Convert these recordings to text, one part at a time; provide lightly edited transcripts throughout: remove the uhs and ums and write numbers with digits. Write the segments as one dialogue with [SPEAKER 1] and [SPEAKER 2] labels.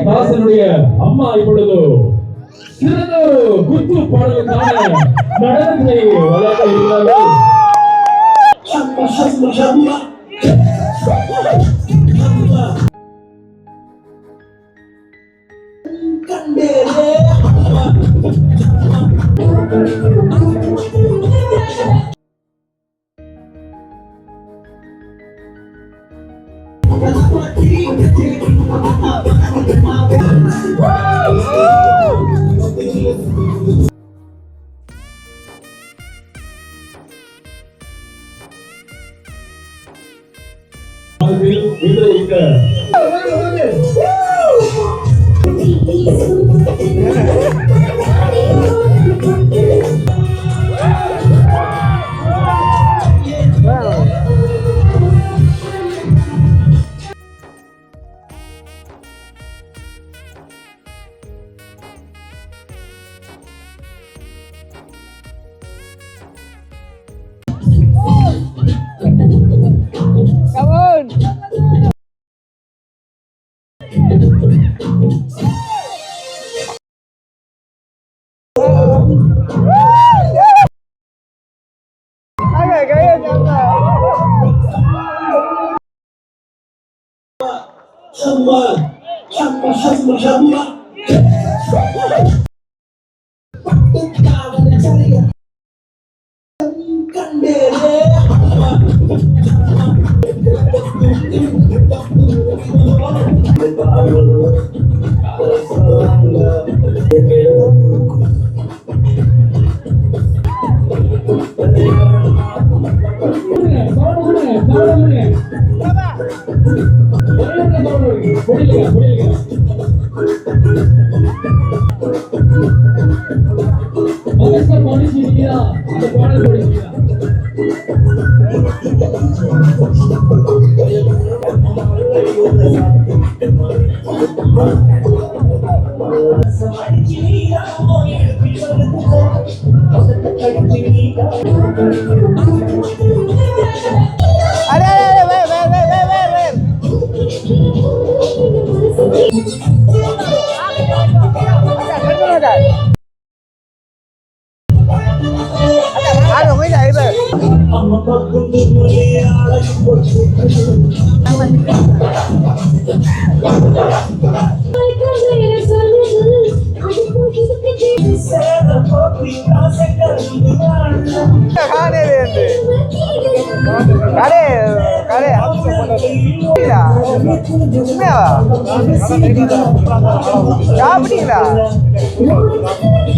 [SPEAKER 1] தாசனுடைய அம்மா இப்பொழுது சிறந்த ஒரு குத்து பாடலுக்கான நடனத்தை வளர்க்க இருக்கிறார்கள்.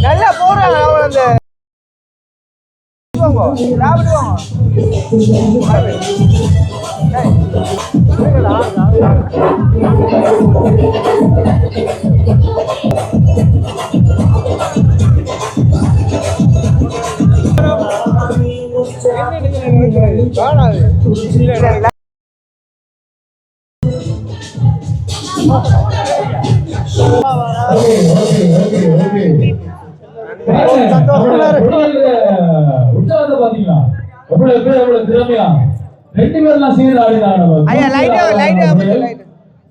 [SPEAKER 2] நல்லா போறாங்க
[SPEAKER 1] ரெண்டு பேர்லாம் சீர் ஆடினாங்க.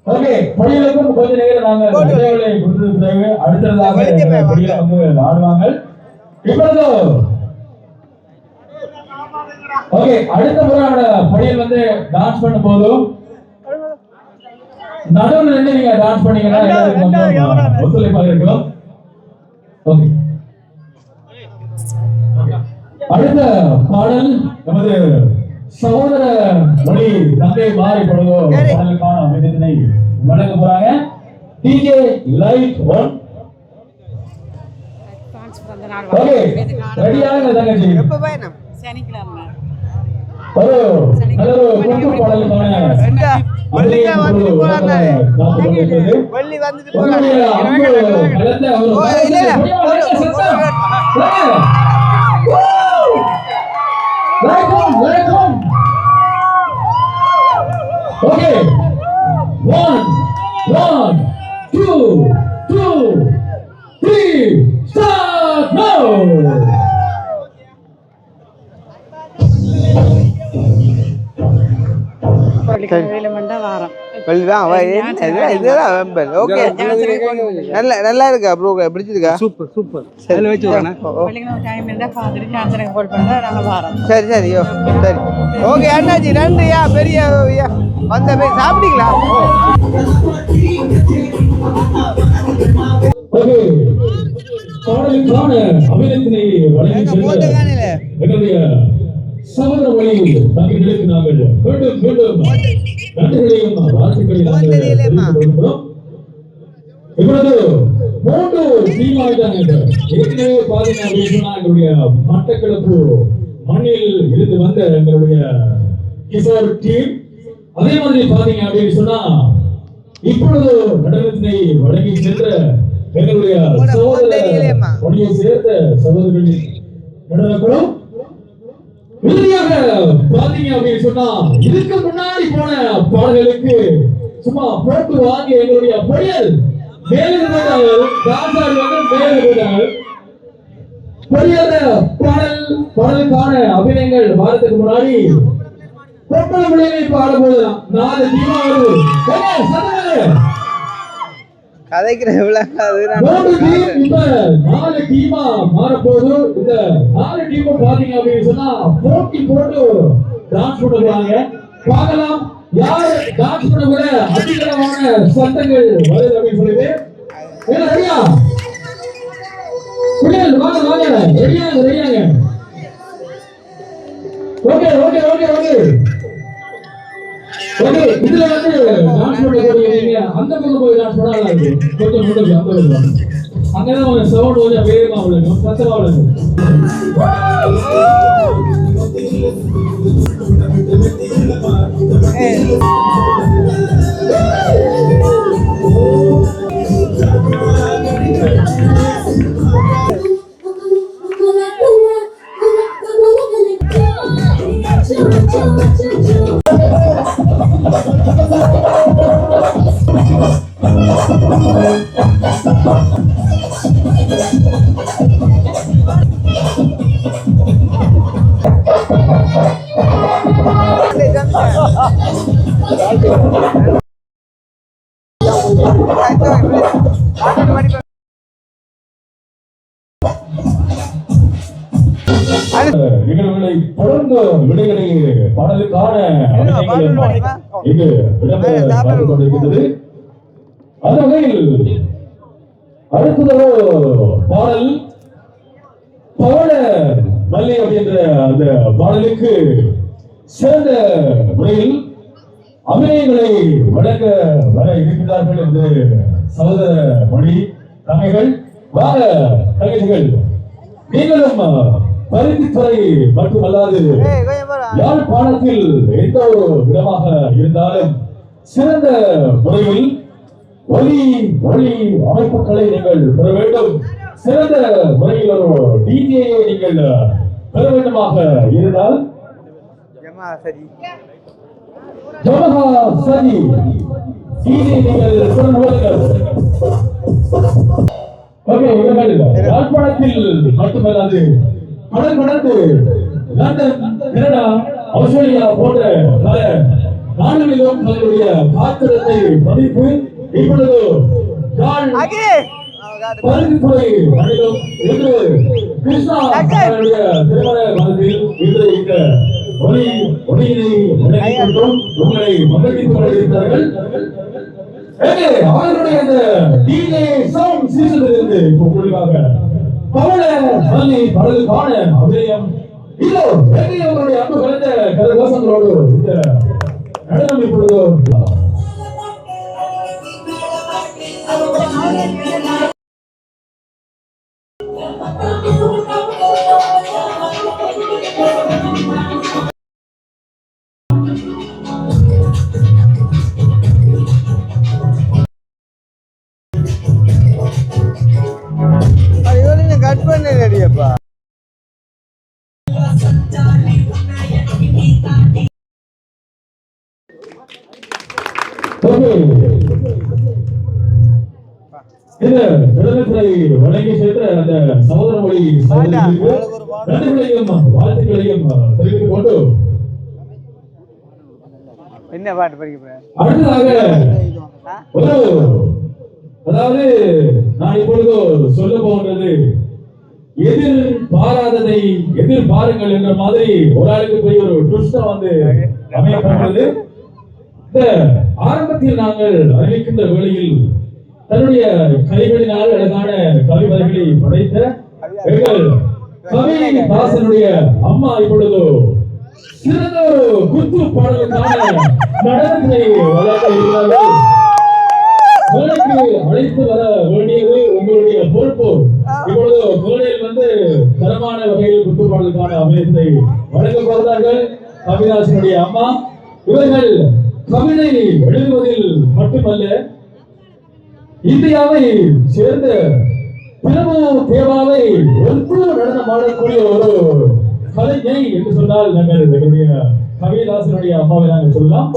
[SPEAKER 1] ஓகே, பொடிகளுக்கும் கொஞ்ச நேரம் நாங்க விடைகளை கொடுத்தது பிறகு அடுத்ததாக பொடிகள் வந்து ஆடுவாங்க. இப்பொழுது ஓகே, அடுத்த முறை பொடிகள் வந்து டான்ஸ் பண்ணும் போதும் நடுவில் நின்று நீங்க டான்ஸ் பண்ணீங்கன்னா ஒத்துழைப்பாக இருக்கும். ஓகே, அடுத்த பாடல் நமது சகோதர மொழி தந்தை மாறி பொழுதோ பாடலுக்கான அமைதினை வழங்க போறாங்க. DJ light one. ஓகே, ரெடியாக தங்கச்சி
[SPEAKER 3] சனிக்கிழமை
[SPEAKER 1] ஒரு நல்ல ஒரு குத்து பாடலுக்கான வள்ளி வந்துட்டு போறாங்க. Okay, 1, 2, 3, start now.
[SPEAKER 3] வாரம்
[SPEAKER 2] வெளிதான் இதுதான் வெம்பல். ஓகே, நல்லா இருக்கா ப்ரோ? பிடிச்சிருக்கா?
[SPEAKER 4] Super super. சரி வச்சு வரேன்.
[SPEAKER 3] டைம் இருந்தா பார்த்துட்டு சான்சருக்கு கால் பண்ணுங்க, நாங்க வரோம்.
[SPEAKER 2] சரி சரி சரி ஓகே அண்ணாச்சி, நன்றியா. பெரிய வந்த போய் சாப்பிட்டீங்களா?
[SPEAKER 1] பாடலுக்கான அபிநயத்தினை வழங்கி சென்ற எங்களுடைய சகோதர வழியில் தங்களுக்கு நாங்கள் மீண்டும் மீண்டும் நன்றிகளையும் வாழ்த்துக்களையும் தெரிவித்துக் இப்பொழுது 3 டீம் ஆயிட்டாங்க. ஏற்கனவே பாத்தீங்கன்னா எங்களுடைய மட்டக்களப்பு மண்ணில் இருந்து வந்த எங்களுடைய கிஷோர் டீம், அதே மாதிரி பாத்தீங்க அப்படின்னு சொன்னா இப்பொழுது நடனத்தினை வழங்கி சென்ற எங்களுடைய சகோதரியை சேர்ந்த சகோதரர்கள் நடனக்குழும். இறுதியாக பாத்தீங்க அப்படின்னு சொன்னா இதுக்கு முன்னாடி போன பாடல்களுக்கு சும்மா போட்டு வாங்கி எங்களுடைய பொரியல் மேலும் பாடலுக்கான அபிநயங்கள் வாரத்துக்கு முன்னாடி பொட்டல விளைவை பாடும்போது 4 டீமா வருது.
[SPEAKER 2] கதைக்கிற விளக்காது.
[SPEAKER 1] 4 டீமா மாறப்போது. இந்த 4 டீமும் பாத்தீங்க அப்படின்னு சொன்னா போட்டி போட்டு டான்ஸ் பண்ண போறாங்க. பார்க்கலாம் யார் டான்ஸ் பண்ண கூட அதிகமான சத்தங்கள் வருது அப்படின்னு சொல்லிட்டு. ரெடியா? வாங்க வாங்க, ரெடியாங்க. Okay okay okay okay okay. இதுல வந்து டான்ஸ் பண்ணக்கூடிய நீங்க அந்த பக்கம் போய் டான்ஸ் பண்ணா நல்லா இருக்கும். கொஞ்சம் முன்னாடி அந்த பக்கம் அங்கதான் சவுண்ட் கொஞ்சம் வேகமா விழுகும், சத்தமா விழுகும். நிகழ்வுகளை தொடர்ந்து விடைகளை பாடலுக்கான இங்கு இடம்பெறுகிறது. அந்த வகையில் அடுத்ததோ பாடல் பவள மல்லி அப்படின்ற அந்த பாடலுக்கு சிறந்த முறையில் அபிநயங்களை வழங்க வர இருக்கிறார்கள் என்று சகோதர மணி தங்கைகள். வார தங்கைகள், நீங்களும் பருத்தித்துறை மட்டுமல்லாது யாழ்ப்பாணத்தில் எந்த ஒரு இடமாக இருந்தாலும் சிறந்த முறையில் ஒலி அமைப்புகளை நீங்கள் பெற வேண்டும். சிறந்த முறையில் ஒரு டிஜேயை நீங்கள் பெற வேண்டுமாக இருந்தால் ஜமஹா சரி டிஜே நீங்கள் யாழ்ப்பாணத்தில் மட்டுமல்லாது கடல் கடந்து லண்டன், கனடா, ஆஸ்திரேலியா போன்ற பல நாடுகளிலும் தங்களுடைய பாத்திரத்தை பதிப்பு இப்பொழுது பருத்தித்துறை மண்ணிலும் இன்று கிருஷ்ணா திருமண காலத்தில் இன்று இந்த ஒளியினை உங்களை மகிழ்ச்சிக் கொண்டிருக்கிறார்கள். அவர்களுடைய அந்த டிஜே சவுண்ட் சீசனிலிருந்து இப்போ முடிவாக பவள மல்லி பாடலுக்கான அபிநயம் இதோ அவருடைய அன்பு கலந்த கரகோஷங்களோடு இந்த நடனம் இப்பொழுது
[SPEAKER 2] கட் பண்ண ரெடியப்பா. இந்த விடயத்தை வழங்கி சென்ற அந்த சகோதர மொழி நன்றிகளையும் வாழ்த்துக்களையும் தெரிவித்துக் கொண்டு என்ன பாட்டு படிக்க போறேன்?
[SPEAKER 1] அடுத்ததாக அதாவது நான் இப்பொழுது சொல்ல போகிறது எதிர்பாராததை எதிர்பாருங்கள் என்ற மாதிரி ஒரு ஆளுக்கு போய் ஒரு ட்விஸ்டா வந்து அமையப்படுகிறது. இந்த ஆரம்பத்தில் நாங்கள் அறிவிக்கின்ற வேளையில் தன்னுடைய கைகளினால் அழகான கவிதைகளை படைத்த எங்கள் கவிதாசனுடைய அம்மா இப்பொழுது சிறந்த ஒரு குத்து பாடலுக்கான நடனத்தை வழங்க இருக்கிறார்கள். மேடைக்கு அழைத்து வர வேண்டியது உங்களுடைய பொறுப்பு. இப்பொழுது மேடையில் வந்து தரமான வகையில் குத்து பாடலுக்கான அமைப்பை வழங்க போகிறார்கள் கவிதாசனுடைய அம்மா. இவர்கள் கவிதை எழுதுவதில் மட்டுமல்ல, இந்தியாவை சேர்ந்த பிரபு தேவாவை ஒன்று நடனம் ஆடக்கூடிய ஒரு கலைஞை என்று சொன்னால் நாங்கள் எங்களுடைய கவிதாசனுடைய அம்மாவை நாங்கள் சொல்லலாம்.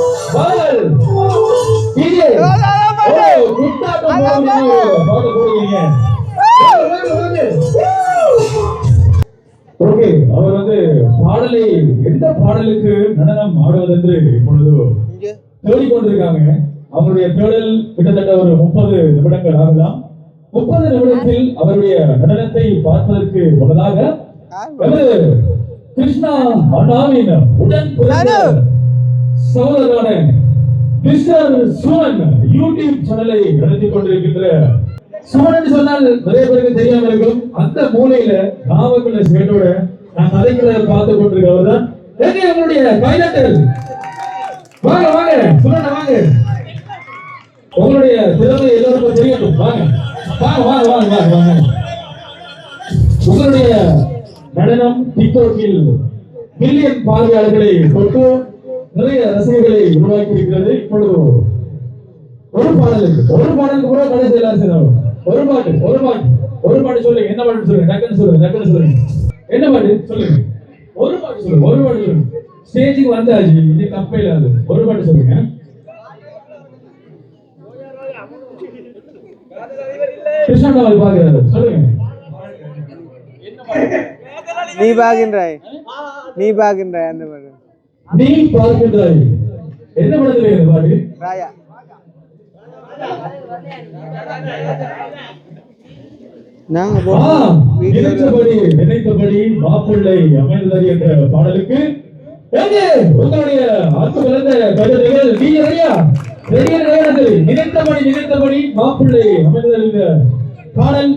[SPEAKER 1] அவர் வந்து பாடலை எந்த பாடலுக்கு நடனம் ஆடுவதென்று இப்பொழுது தேடிக்கொண்டிருக்காங்க. அவருடைய தேடல் கிட்டத்தட்ட ஒரு 30 நிமிடங்கள் ஆகலாம். 30 நிமிடத்தில் அவருடைய நடனத்தை பார்ப்பதற்கு முன்னதாக கிருஷ்ணா அண்ணாவின் உடன் பிறந்த சகோதரரான மிஸ்டர் சுமன் யூடியூப் சேனலை நடத்தி கொண்டிருக்கின்ற சுமன் சொன்னால் நிறைய பேருக்கு தெரியாம இருக்கும். அந்த மூலையில நாமக்கல் ஸ்டேட்டோட நான் கதைகளை பார்த்து கொண்டிருக்கிறவர் தான் எங்களுடைய பைலட்டர். வாங்க வாங்க சுமன் வாங்க, உங்களுடைய திறமை எல்லாருக்கும் தெரியட்டும். வாங்க வாங்க வாங்க வாங்க வாங்க வாங்க. உங்களுடைய நடனம் டிக்டாக்கில் மில்லியன் பார்வையாளர்களை கொண்டு நிறைய ரசிகர்களை உருவாக்கி இருக்கிறது. இப்பொழுது ஒரு பாடலுக்கு கூட கடைசி எல்லாரும் ஒரு பாட்டு சொல்லுங்க. என்ன பாட்டு சொல்லுங்க? டக்குன்னு சொல்லுங்க. என்ன பாட்டு சொல்லுங்க? ஒரு பாட்டு சொல்லுங்க. ஸ்டேஜுக்கு வந்தாச்சு, இது தப்பே இல்லாது. ஒரு பாட்டு சொல்லுங்க. கிருஷ்ணாவை பாக்குறாரு, சொல்லுங்க.
[SPEAKER 2] நீ பாக்கின்றாய் அந்த பாட்டு.
[SPEAKER 1] நீ பார்க்கின்றாய் என்ன படத்துல இந்த பாட்டு?
[SPEAKER 2] ராயா.
[SPEAKER 1] நினைத்தபடி மாப்பிள்ளை அமைந்தது என்ற பாடலுக்கு உங்களுடைய அன்பு கலந்த கவிதைகள் நினைத்தபடி மாப்பிள்ளை அமைந்தது என்ற பாடல்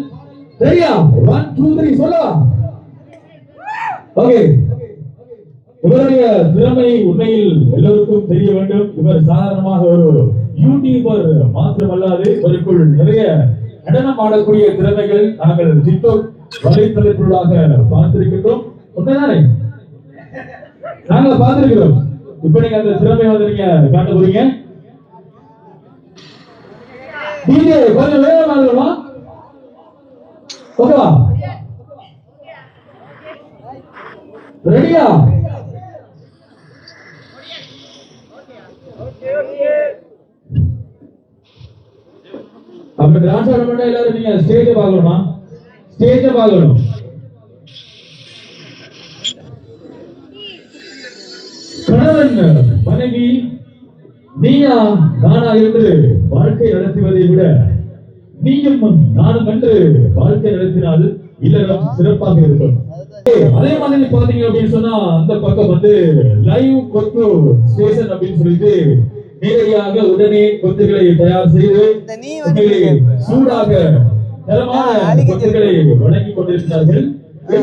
[SPEAKER 1] சரியா? 1 2 3 சொல்லலாம். ஓகே, இவருடைய திறமை உண்மையில் எல்லோருக்கும் தெரிய வேண்டும். இவர் சாதாரணமாக ஒரு யூடியூபர் மாத்திரமல்லாது இவருக்குள் நிறைய நடனம் ஆடக்கூடிய திறமைகள் நாங்கள் டிக்டாக் வலைத்தளத்திற்குள்ளாக பார்த்திருக்கின்றோம். உண்மைதானே? நாங்கள் பார்த்திருக்கிறோம். இப்ப நீங்க அந்த திறமை வந்து நீங்க காட்ட போறீங்க. டிஜே கொஞ்சம் வேகமா இருக்கணுமா? ஓகேவா? ரெடியா? அப்ப டான்ஸ் ஆட மாட்டா எல்லாரும் நீங்க ஸ்டேஜ் பார்க்கணுமா? ஸ்டேஜ் பார்க்கணும். கணவன் மனைவி நீயா நானா என்று வாழ்க்கை நடத்துவதை விட நீயும் நானும் என்று வாழ்க்கை நடத்தினால் இல்லறம் சிறப்பாக இருக்கும். அதே மாதிரி பாத்தீங்க அப்படின்னு சொன்னா அந்த பக்கம் வந்து லைவ் கொத்து ஸ்டேஷன் அப்படின்னு சொல்லிட்டு நேரடியாக உடனே கொத்துகளை தயார் செய்து சூடாக தரமான கொத்துகளை வழங்கி கொண்டிருக்கிறார்கள்.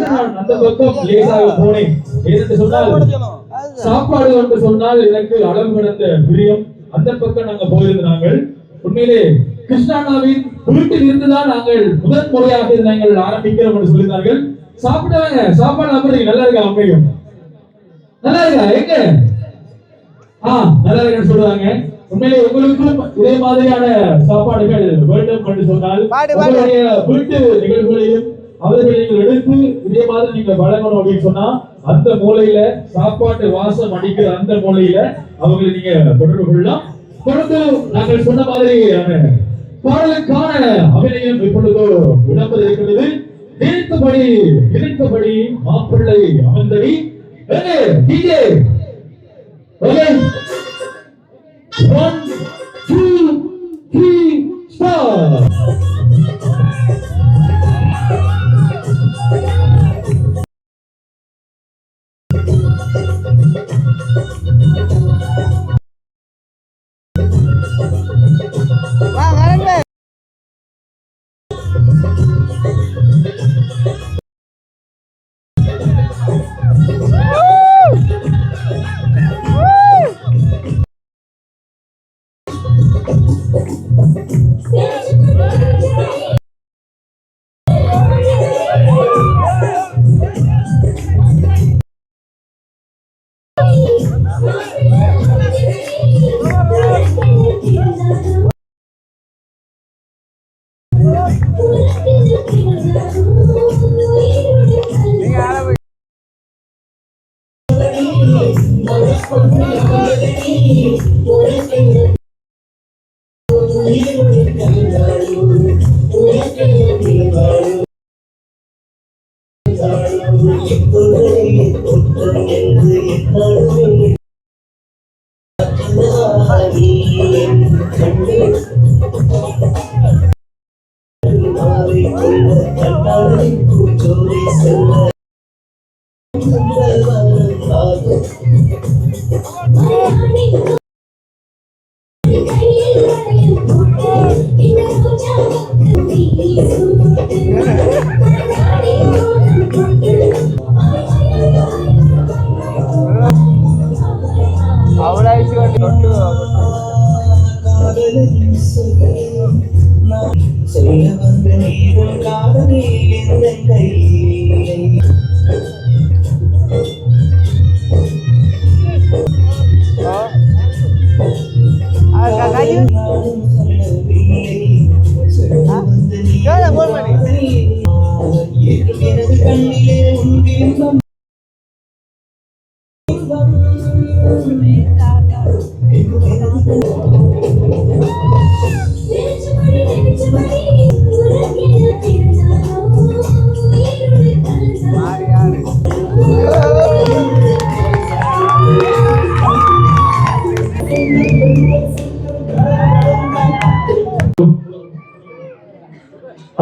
[SPEAKER 1] நான் அந்த பக்கம் லேசாக போனேன். ஏனென்று சொன்னால் சாப்பாடு என்று சொன்னால் எனக்கு அளவு கடந்த பிரியம். அந்த பக்கம் நாங்க போயிருந்தாங்க. உண்மையிலே கிருஷ்ணாவின் வீட்டில் இருந்துதான் நாங்கள் முதன் முறையாக நாங்கள் ஆரம்பிக்கிறோம் என்று சொல்லியிருந்தார்கள். சாப்பிட்டவங்க சாப்பாடு சாப்பிடுறீங்க, நல்லா இருக்கா? அமையும் நல்லா இருக்கா? எங்க நல்லா இருக்குன்னு சொல்றாங்க. உண்மையிலே உங்களுக்கும் இதே மாதிரியான சாப்பாடுகள் வேண்டும் என்று சொன்னால் உங்களுடைய வீட்டு நிகழ்வுகளையும் அவர்களை நீங்கள் எடுத்து இதே மாதிரி நீங்க வழங்கணும் அப்படின்னு சொன்னா அந்த மூலையில சாப்பாட்டு வாசம் அடிக்கிற அந்த மூலையில அவங்களை நீங்க தொடர்பு கொள்ளலாம். தொடர்ந்து நாங்கள் சொன்ன மாதிரியான பாடலுக்கான அபிநயம் இப்பொழுது இடம்பெற இருக்கிறது. நினைத்தபடி மாப்பிள்ளை அமர்ந்தடி. DJ okay 1, 2, 3, start.
[SPEAKER 2] வா கரண்ட்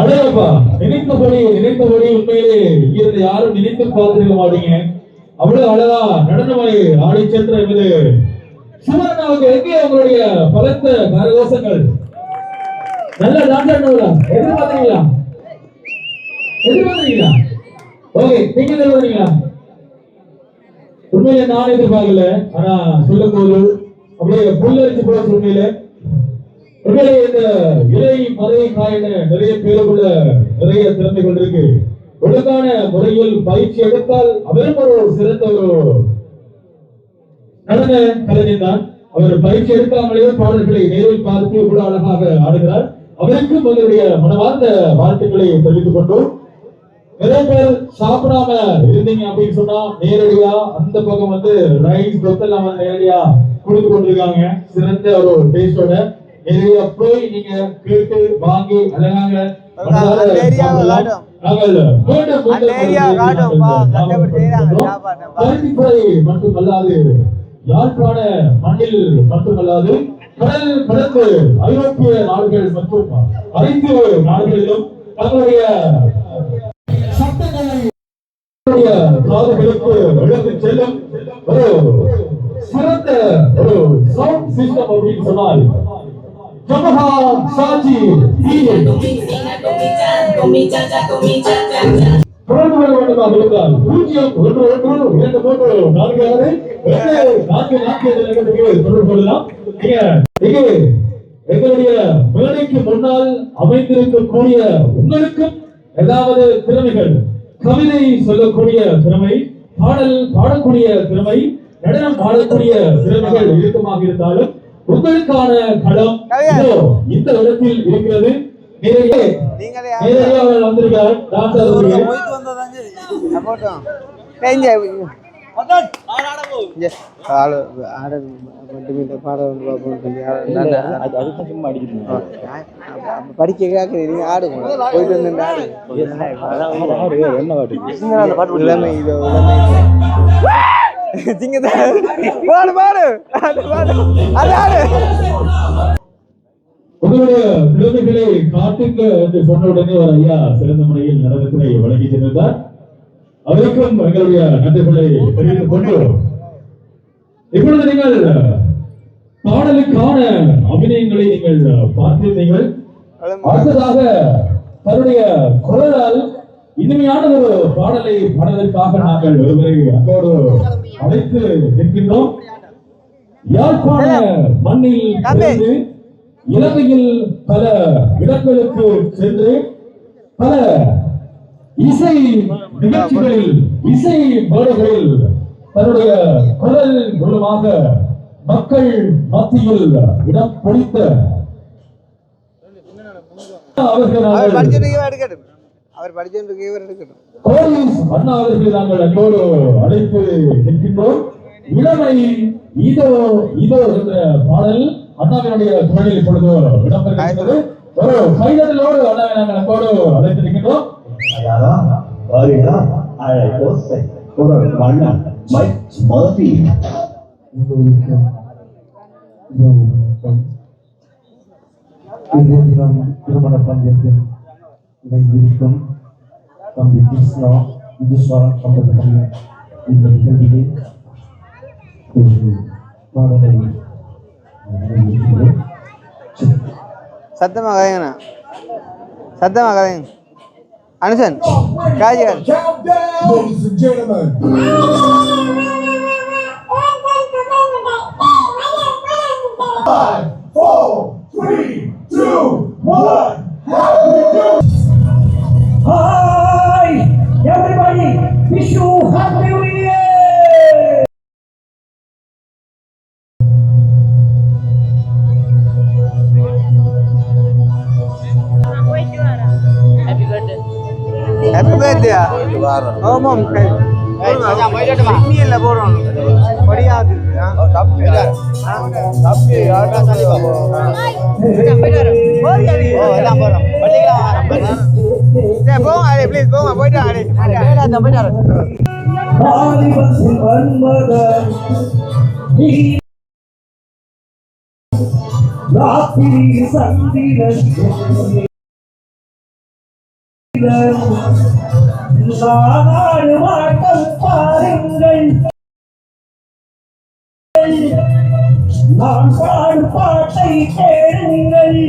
[SPEAKER 1] அடையப்பா நினைத்தபடி உண்மையிலே இங்கிருந்து யாரும் நினைத்து பார்த்திருக்க மாட்டீங்க. அவ்வளவு அழகா நடனமாய் ஆடி சென்ற என்பது சுவரனாவுக்கு எங்கே உங்களுடைய பலத்த கரகோஷங்கள் நல்ல டான்ஸ் எதிர்பார்த்தீங்களா? ஓகே, நீங்க எதிர்பார்த்தீங்களா? உண்மையில நான் எதிர்பார்க்கல. ஆனா சொல்லும் போது அப்படியே புல்லரிச்சு போல உண்மையில உண்மையிலே இந்த இறை மறை காயின நிறைய பேருக்குள்ள நிறைய திறமைகள் இருக்கு. ஒழுங்கான முறையில் பயிற்சி எடுத்தால் அவரும் ஒரு சிறந்த ஒரு நடன கலைஞர் தான். அவர் பயிற்சி எடுக்காமலேயே பாடல்களை நேரில் பார்த்து கூட அழகாக ஆடுகிறார். அவருக்கும் உங்களுடைய மனமார்ந்த வாழ்த்துக்களை தெரிவித்துக் கொண்டோம். நிறைய பேர் சாப்பிடாம இருந்தீங்க அப்படின்னு சொன்னா நேரடியா அந்த பக்கம் வந்து ரைஸ் கொத்தெல்லாம் வந்து நேரடியா கொடுத்து கொண்டிருக்காங்க. சிறந்த ஒரு டேஸ்டோட நேரடியா போய் நீங்க கேட்டு வாங்கி அழகாக மட்டுமல்லாது யாழ்ப்பாண மண்ணில் மட்டுமல்லாது கடல் கடந்து ஐரோப்பிய நாடுகள் மற்றும் அனைத்து நாடுகளிலும் தங்களுடைய சட்டங்களை காதுகளுக்கு எடுத்து செல்லும் ஒரு சிறந்த ஒரு சவுண்ட் சிஸ்டம் அப்படின்னு சொன்னால் ஜமஹா சாஜி தொடர்பு வேண்டுமாக இருந்தால் 01124 தொடர்பு கொள்ளலாம். எங்களுடைய மேடைக்கு முன்னால் அமைந்திருக்கக்கூடிய உங்களுக்கும் ஏதாவது திறமைகள், கவிதை சொல்லக்கூடிய திறமை, பாடல் பாடக்கூடிய திறமை, நடனம் பாடக்கூடிய திறமைகள் இருக்குமாக இருந்தாலும் உங்களுக்கான களம் இந்த இடத்தில் இருக்கிறது. வந்திருக்கார்
[SPEAKER 2] படிக்க நீங்க ஆடுங்க போயிட்டு வந்து இளமை இதோ இளமை சிங்கத்தை பாடு பாடு அது பாடு அது ஆடு
[SPEAKER 1] உங்களுடைய குழந்தைகளை காட்டுங்க என்று சொன்ன உடனே ஒரு ஐயா சிறந்த முறையில் நடனத்தினை வழங்கி சென்றிருந்தார். அவருக்கும் எங்களுடைய நன்றிகளை தெரிவித்துக் கொண்டு இப்பொழுது நீங்கள் பாடலுக்கான அபிநயங்களை நீங்கள் பார்த்திருந்தீர்கள். அடுத்ததாக தன்னுடைய குரலால் இனிமையான ஒரு பாடலை பாடுவதற்காக நாங்கள் ஒருவரை அங்கோடு அழைத்து நிற்கின்றோம். யாழ்ப்பாண மண்ணில் பிறந்து இலங்கையில் பல இடங்களுக்கு சென்று பல இசை நிகழ்ச்சிகளில் இசை மேடைகளில் தன்னுடைய குரல் மூலமாக மக்கள் மத்தியில் இடம் பிடித்த
[SPEAKER 2] அவர் படிச்சிருக்கவே எடுக்கட்டும் அவர் படிச்சிருக்கவே எடுக்கட்டும்
[SPEAKER 1] போலீஸ் அண்ணா அவர்களை நாங்கள் அன்போடு அழைத்து நிற்கின்றோம். இளமை இதோ இதோ என்ற பாடல் அண்ணாவினுடைய குரலில் இப்பொழுது இடம்பெறுகிறது. ஒரு கைதட்டலோடு அண்ணாவை நாங்கள் அன்போடு அழைத்து நிற்கின்றோம்.
[SPEAKER 5] திருமண பஞ்சத்தில் இணைந்திருக்கும் தம்பி கிருஷ்ணா விதுஸ்வரம் சம்பந்தப்பட்ட இந்த நிகழ்விலே ஒரு பாடலை
[SPEAKER 2] சத்தமாக கதைங்கண்ணா சத்தமாக கதைங்க Anusan காஜிகார்
[SPEAKER 6] Ladies and gentlemen. 5, 4, 3, 2, 1. Hi, everybody. Wish you happy New Year.
[SPEAKER 2] Happy birthday ஆமாம் நீ இல்ல போறோம் படியாது தப்பி தப்பி ஆடா சாலி பாபு எல்லாம் போறோம் பள்ளிக்கலாம் போங்க அடே ப்ளீஸ் போங்க போய்ட்டு அடே போய்ட்டு
[SPEAKER 6] ஆதிவாசி வன்மதன் ராத்திரி சந்திரன் நாடு மாட்டம் பாருங்கள் நான் பாடு பாட்டை கேளுங்கள்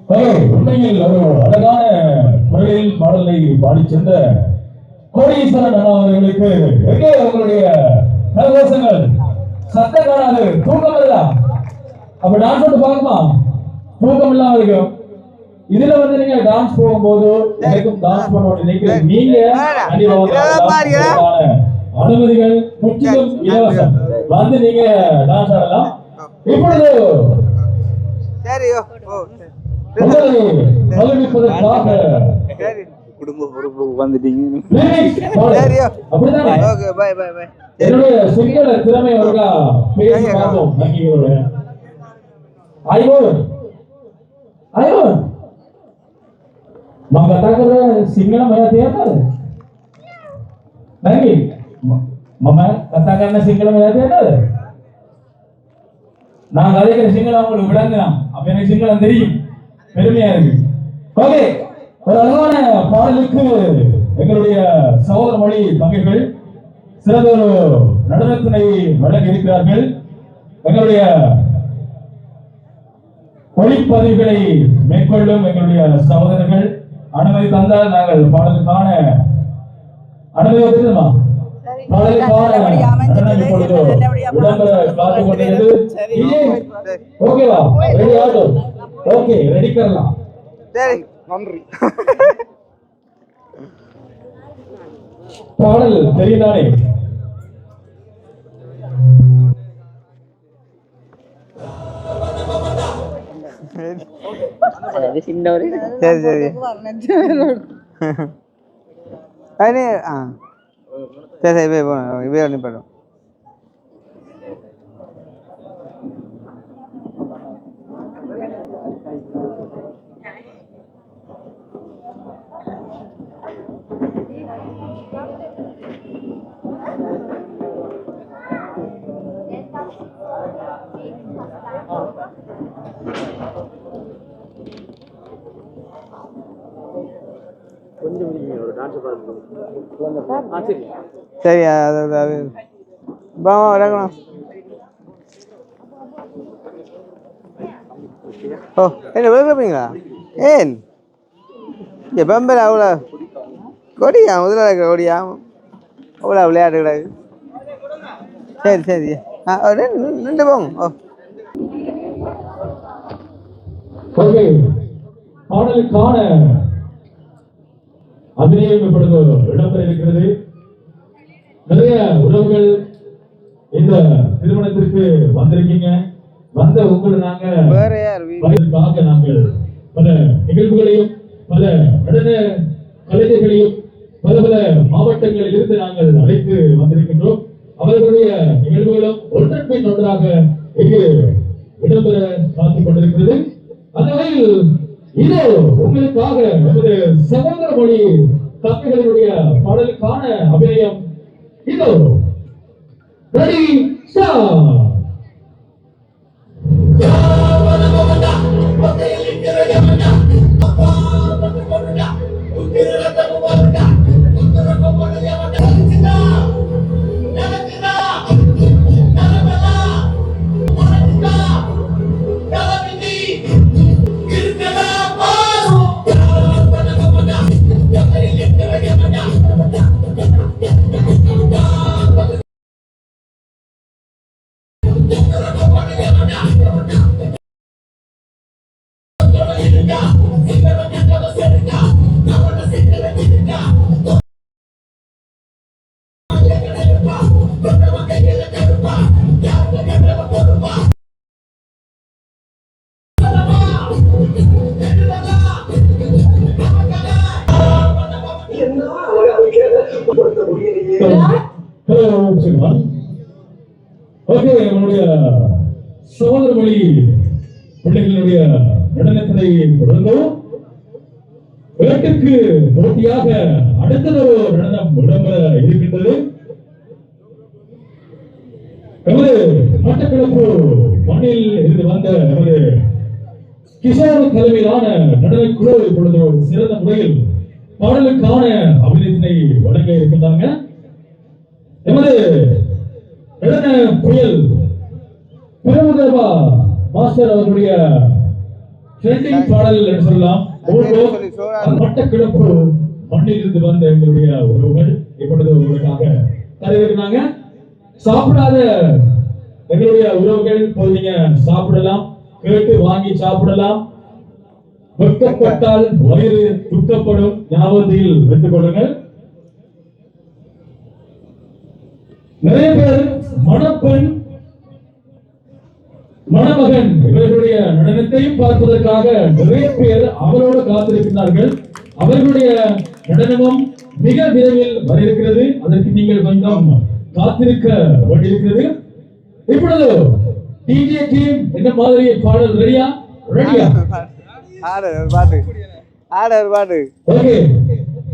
[SPEAKER 1] உண்மையில் ஒரு அழகான முறையில் பாடலை பாடி சென்ற கோடீஸ்வரன் அண்ணா அவர்களுக்கு எங்கே அவங்களுடைய கரகோஷங்கள் சத்தம் காணாது, தூக்கம் இல்ல. அப்ப டான்ஸ் வந்து பார்க்குமா, தூக்கம் இல்லாம இருக்கும். இதுல வந்து நீங்க டான்ஸ் போகும்போது எனக்கும் டான்ஸ் பண்ண நினைக்கிறேன். நீங்க அனுமதிகள் முற்றிலும் இலவசம். வந்து நீங்க டான்ஸ் ஆடலாம். இப்பொழுது
[SPEAKER 2] குடும்ப பொறுப்பு வந்துட்டீங்க.
[SPEAKER 1] என்னுடைய சிங்கள திறமை அவர்களா பேசி பார்த்தோம். ayo mengatakan single maya tiada lagi mama katakan single maya tiada நான் கதைக்கிற சிங்களம் உங்களுக்கு விளங்கலாம். அப்ப எனக்கு சிங்களம் தெரியும், பெருமையா இருக்கு. ஓகே, ஒரு அழகான பாடலுக்கு எங்களுடைய சகோதர மொழி பங்குகள் சிறந்த ஒரு நடனத்தினை வழங்க இருக்கிறார்கள். எங்களுடைய ஒளிப்பதிவுகளை மேற்கொள்ளும் எங்களுடைய சகோதரர்கள் அனுமதி தந்தால் நாங்கள் பாடலுக்கான அனுமதி வந்துடுமா? பாடலுக்கான நடனம் இப்பொழுது விளம்பர காத்து கொண்டிருக்கிறது. ஓகேவா? ரெடி ஆகும். ஓகே, ரெடி பண்ணலாம்.
[SPEAKER 2] சரி, நன்றி.
[SPEAKER 1] பாடல் தெரியுதானே?
[SPEAKER 2] சரி சரி சரி இவே போனோம், இவே அனுப்பிடும். சரி, அது பாமா விளக்கணும். ஓ, என்ன விளக்குறீங்களா? ஏன் எப்பம்பர் அவ்வளோ கொடியா முதல்ல இருக்கிற கொடியா அவ்வளோ விளையாட்டு கிடையாது. சரி சரி, நின்று போங்க.
[SPEAKER 1] ஓகே, பாடலுக்கான அபிநயம் இப்பொழுது இடம்பெற இருக்கிறது. நிறைய உறவுகள் இந்த திருமணத்திற்கு வந்திருக்கீங்க. வந்த உங்களை நாங்கள் நாங்கள் பல நிகழ்வுகளையும் பல நடன கலைஞர்களையும் பல பல மாவட்டங்களில் இருந்து நாங்கள் அழைத்து வந்திருக்கின்றோம். அவர்களுடைய நிகழ்வுகளும் ஒன்றன் பின் ஒன்றாக இங்கு இடம்பெற காத்துக் கொண்டிருக்கிறது. அந்த வகையில் இது உங்களுக்காக நமது சகோதர மொழி தம்பிகளினுடைய பாடலுக்கான அபிநயம். இதோ ரெடி ஸ்டார்ட். ஓகே, நம்முடைய சகோதர மொழி பிள்ளைகளுடைய நடனத்தினை தொடர்ந்தோம். வேட்டுக்கு போட்டியாக அடுத்தது நடனம் இடம்பெற இருக்கின்றது. நமது மட்டக்களப்பு மண்ணில் இருந்து வந்த நமது கிஷோர் தலைமையிலான நடன குழு இப்பொழுது சிறந்த முறையில் பாடலுக்கான அபிநயத்தினை வழங்க இருக்கின்றாங்க. நமது நடன புயல் பிரமுகர்பா மாஸ்டர் அவர்களுடைய ட்ரெண்டிங் பாடல் என்று சொல்லலாம். மட்டக்கிழப்பு மண்ணிலிருந்து வந்த எங்களுடைய உறவுகள் இப்பொழுது உங்களுக்காக தருகிறாங்க. சாப்பிடாத எங்களுடைய உறவுகள் போய் நீங்க சாப்பிடலாம், கேட்டு வாங்கி சாப்பிடலாம். வெட்கப்பட்டால் வயிறு துக்கப்படும், ஞாபகத்தில் வைத்துக் கொள்ளுங்கள். நிறைய பேர் மணப்பெண் மணமகன் இவர்களுடைய நடனத்தையும் பார்ப்பதற்காக நிறைய பேர் அவரோடு காத்திருக்கிறார்கள். அவர்களுடைய நடனமும் மிக விரைவில் வர இருக்கிறது. அதற்கு நீங்கள் கொஞ்சம் காத்திருக்க வேண்டியிருக்கிறது. இப்பொழுது டிஜே டீம் என்ன மாதிரி பாடல் ரெடியா?
[SPEAKER 2] பாட்டு
[SPEAKER 1] ஓகே,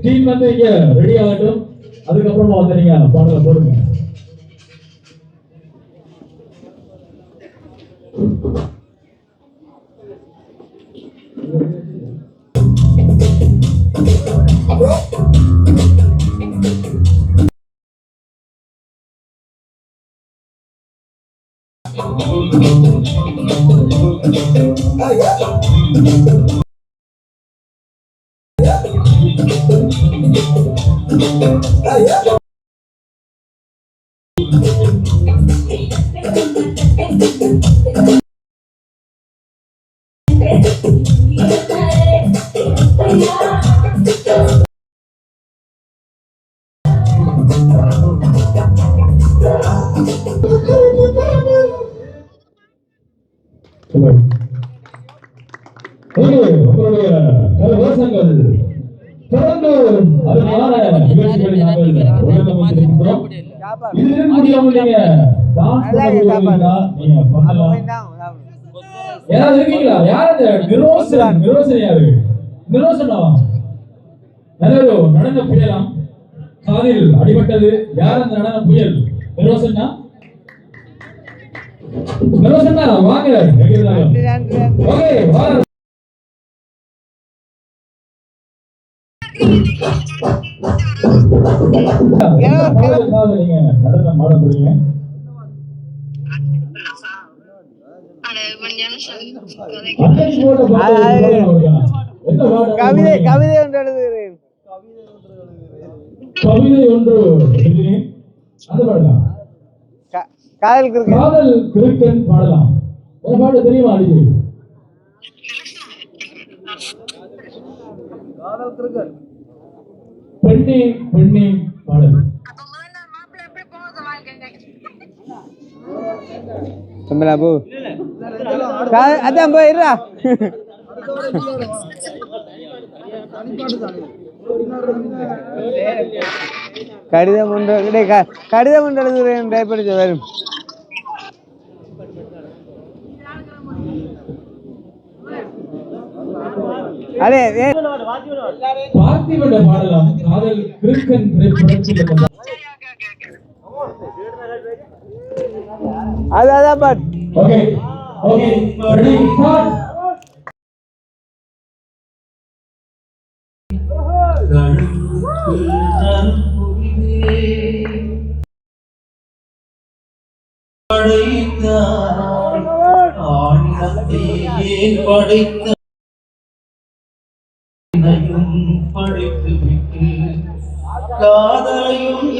[SPEAKER 1] டீம் வந்து இங்க ரெடி ஆகட்டும். அதுக்கப்புறமா வந்து நீங்க பாடலை போடுங்க. உங்களுடைய கலவசங்கள் தொடர்ந்து அருமையான நிகழ்ச்சிகளை நாங்கள் உலகம் வைத்திருக்கிறோம். இது முடியாமல் நீங்க நீங்க பண்ணலாம். யாராவது இருக்கீங்களா? யாரு நிரோசன்? நிரோசன் யாரு? நிரோசனா நல்ல ஒரு நடன புயலாம். காதில் அடிபட்டது. யார் அந்த நடன புயல்? நிரோசனா? நிரோசனா வாங்க. ஓகே வாங்க. நடனம் பாட போறீங்க.
[SPEAKER 2] கவிதை கவிதை ஒன்று எழுதுகிறேன்.
[SPEAKER 1] கவிதை ஒன்று அது பாடலாம்.
[SPEAKER 2] காதல்
[SPEAKER 1] கிறுக்கன் பாடலாம். என்ன பாட தெரியுமா? அடிக்கடி பெண்ணே பெண்ணே பாடல்.
[SPEAKER 2] அதான் போயிடுறா. கடிதம் ஒன்று கடிதம் ஒன்று எழுதுகிறேன். டைப்படிச்சு வரும். அதே
[SPEAKER 1] பார்த்திபட பாடலாம். காதல் கிறுக்கன் திரைப்படத்தில்
[SPEAKER 2] அதான் பாட்.
[SPEAKER 1] Okay okay ready start.
[SPEAKER 6] படைத்து காதலையும்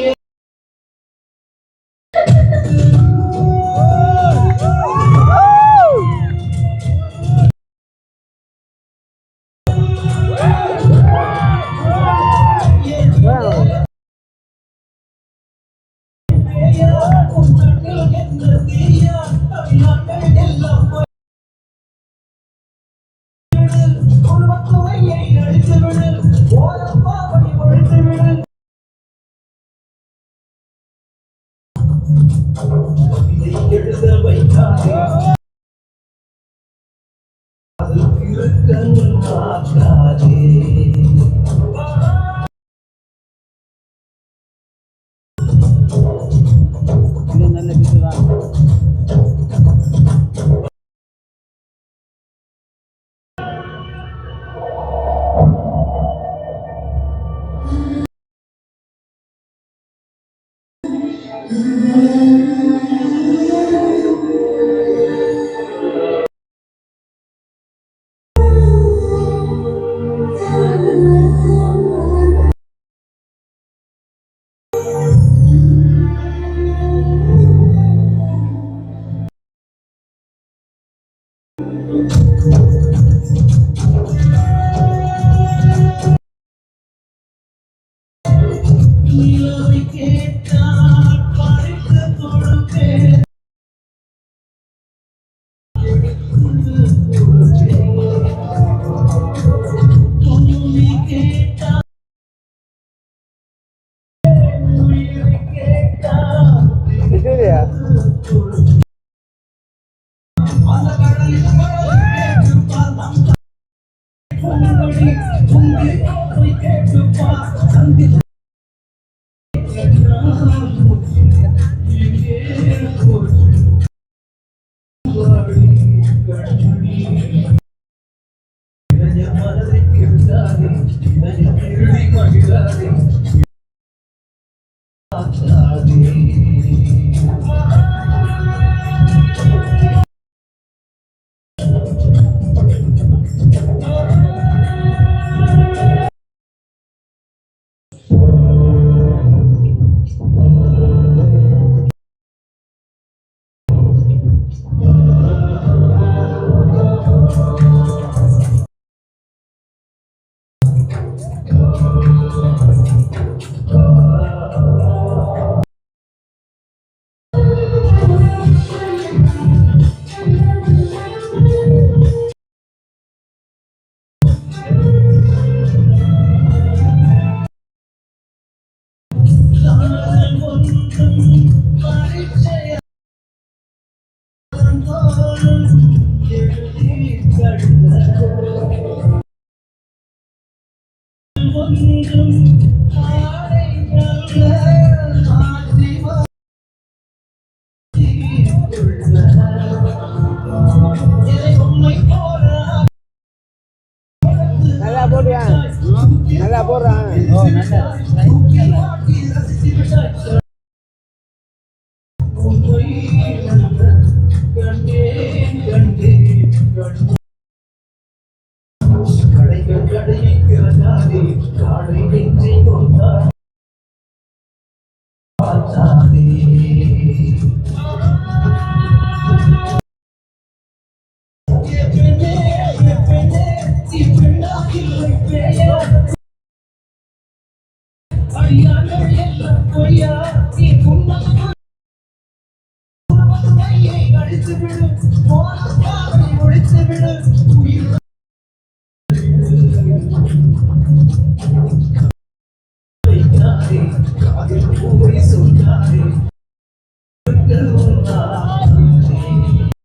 [SPEAKER 6] எழுத வைத்தாரே அது கிறுக்கன் ஆகாதே. நிலவை கேட்டால் பறித்து கொடுப்பேன் பூமி கேட்டால் உயிரை கேட்டால்
[SPEAKER 2] இதுலையா
[SPEAKER 6] அந்த கடலில் மழை கேட்டுப்பார் அந்த பொங்கடி பொங்கி போய் கேட்டுப்பார் சந்தி
[SPEAKER 2] நல்லா போடுறியா நல்லா போடுறான்
[SPEAKER 6] காதில் பூவை சொன்னாரே